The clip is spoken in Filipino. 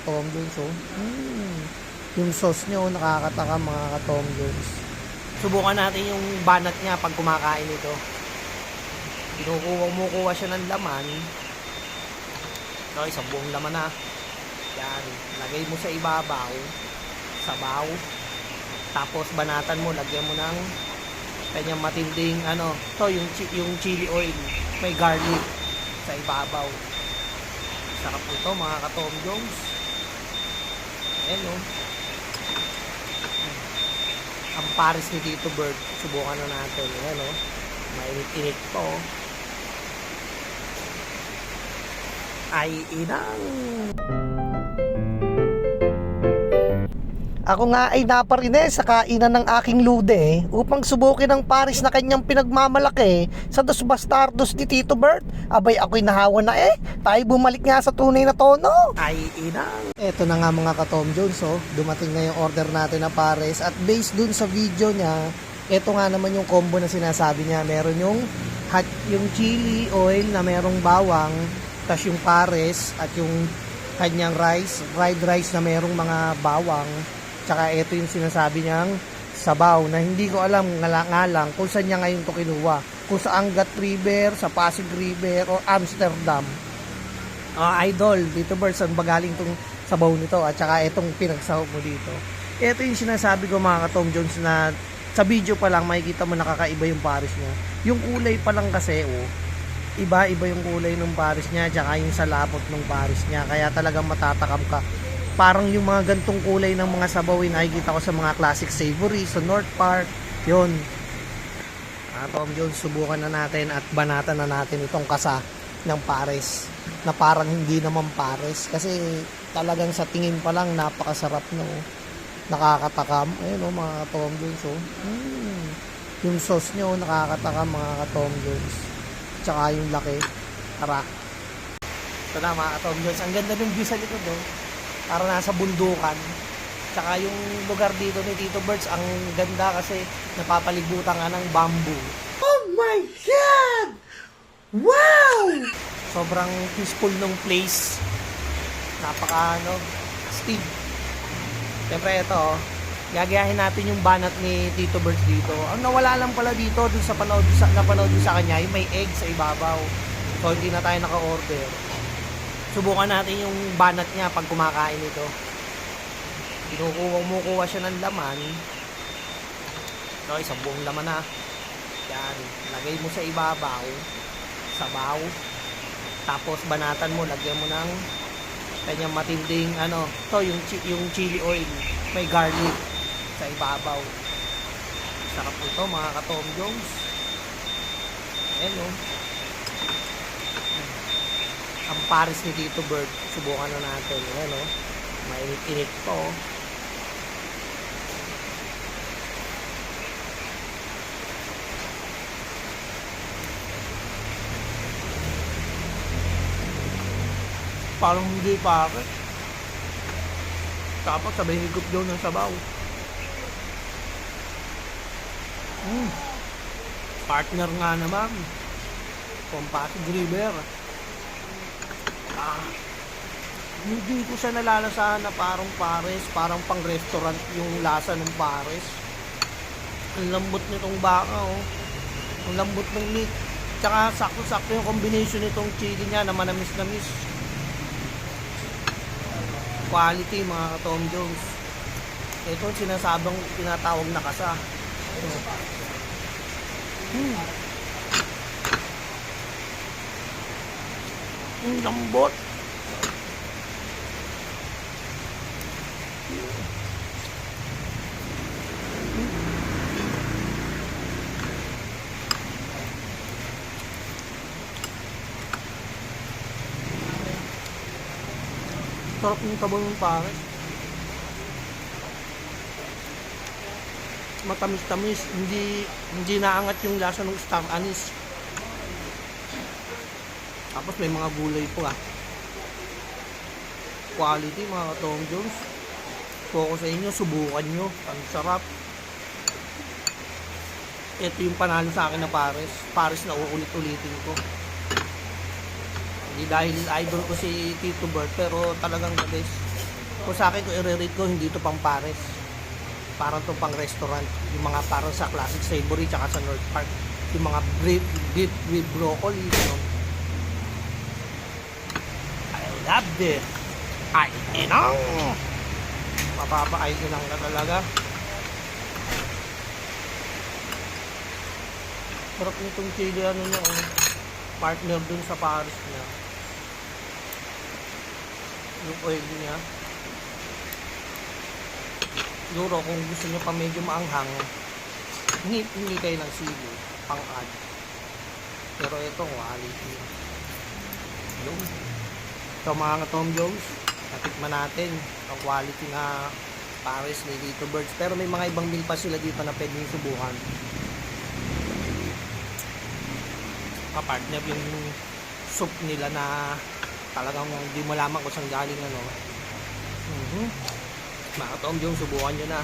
ka-Tom Jones, oh. Yung sauce nyo, nakakataka mga ka-Tom Jones. Subukan natin yung banat niya pag kumakain ito. Kumukuha siya ng laman. Ito, isang buong laman na. Yan, lagay mo sa ibabaw. Sabaw. Tapos banatan mo, lagyan mo ng kanyang matinding to yung chili oil, may garlic sa ibabaw. Sarap ito mga ka-Tom Jones. Ayan o. Ang pares ni Tito Bird, subukan na natin. Ayan o, mainit-init po. Ay inang. Ako nga ay naparinig sa kainan ng aking lude upang subukin ang pares na kanyang pinagmamalaki sa Dos Bastardos ni Tito Bert. Abay ako'y nahawa na tayo bumalik nga sa tunay na tono. Ay inang. Eto na nga mga ka-Tom Jones, dumating na yung order natin na pares at based dun sa video niya, eto nga naman yung combo na sinasabi niya. Meron yung chili oil na merong bawang, tas yung pares at yung kanyang fried rice na merong mga bawang. Tsaka ito yung sinasabi niyang sabaw na hindi ko alam nga lang kung saan niya ngayon to kinuha. Kung sa Angat River, sa Pasig River, o Amsterdam. Idol, dito Bert, saan ba galing tong sabaw nito? At tsaka itong pinagsahog mo dito. Ito yung sinasabi ko mga ka-Tom Jones na sa video pa lang makikita mo nakakaiba yung pares niya. Yung kulay pa lang kasi, iba-iba yung kulay ng pares niya, tsaka yung salapot ng pares niya. Kaya talagang matatakam ka. Parang yung mga gantong kulay ng mga sabawin nakikita ko sa mga classic savory sa North Park. Yun. Tom Jones, subukan na natin at banatan na natin itong kasa ng pares na parang hindi naman pares kasi talagang sa tingin pa lang napakasarap no. Nakakatakam. Ayun mga Tom Jones, yung sauce nyo nakakatakam mga Tom Jones. Tsaka yung laki. Tara. Ito na mga Tom Jones. Ang ganda ng view sa likod para nasa bundukan. Tsaka yung lugar dito ni Tito Birds, ang ganda kasi napapalibutan nga ng bamboo. Oh my God! Wow! Sobrang peaceful ng place. Napaka Steve. Siyempre ito, gagayahin natin yung banat ni Tito Birds dito. Ang nawala lang pala dito dun sa napanood sa kanya, yung may egg sa ibabaw. So hindi na tayo naka-order. Subukan natin yung banat niya pag kumakain ito. Kumukuha siya ng laman. Ito, isang buong laman na. Yan, lagay mo sa ibabaw. Sabaw. Tapos banatan mo, lagyan mo ng kanyang matinding to yung chili oil, may garlic sa ibabaw. Sarap ito mga ka-Tom Jones. Ayan ang pares ni Tito Bird, subukan na natin. Ayan mainit-init po. Parang hindi pares. Tapos sabay higop daw ng sabaw. Partner nga naman from Pasig River. Hindi ko siya nalalasahan na parang pares, parang pang restaurant yung lasa ng pares. Ang lambot nitong baka ang lambot ng meat. Tsaka sakto-sakto yung combination nitong chili niya na manamis-namis. Quality mga ka-Tom Jones. Ito sinasabang tinatawag na kasa. Ang lambot. Sarap yung tabaw ng pares. Matamis-tamis, hindi naangat yung lasa ng star anise. Tapos may mga gulay po Quality mga ka-Tom Jones. Kung sa inyo, subukan nyo. Ang sarap. Ito yung panalo sa akin na pares. Pares na uulit-ulitin ko. Hindi dahil idol ko si Tito Bert, pero talagang the best. Kung sa akin, kung i-rate ko, hindi ito pang pares. Parang to pang restaurant. Yung mga parang sa Classic Savory tsaka sa North Park. Yung mga beef with broccoli. You know? I love this. Ay, inang! Mapapa-ay inang na talaga. Sarap nitong chili ano niya. Oh. Partner dun sa pares niya. Yung oil niya. Siguro kung gusto nyo pa medyo maanghang, hindi kayo ng sili pang-add. Pero ito quality. Yun. So mga Tom Jones, natikman natin ang quality na pares ni Tito Birds. Pero may mga ibang meal pa sila dito na pwedeng subukan. Kapartner yung soup nila na talagang hindi mo lamang kung saan galing ano. Mga Tom Jones, subukan nyo na.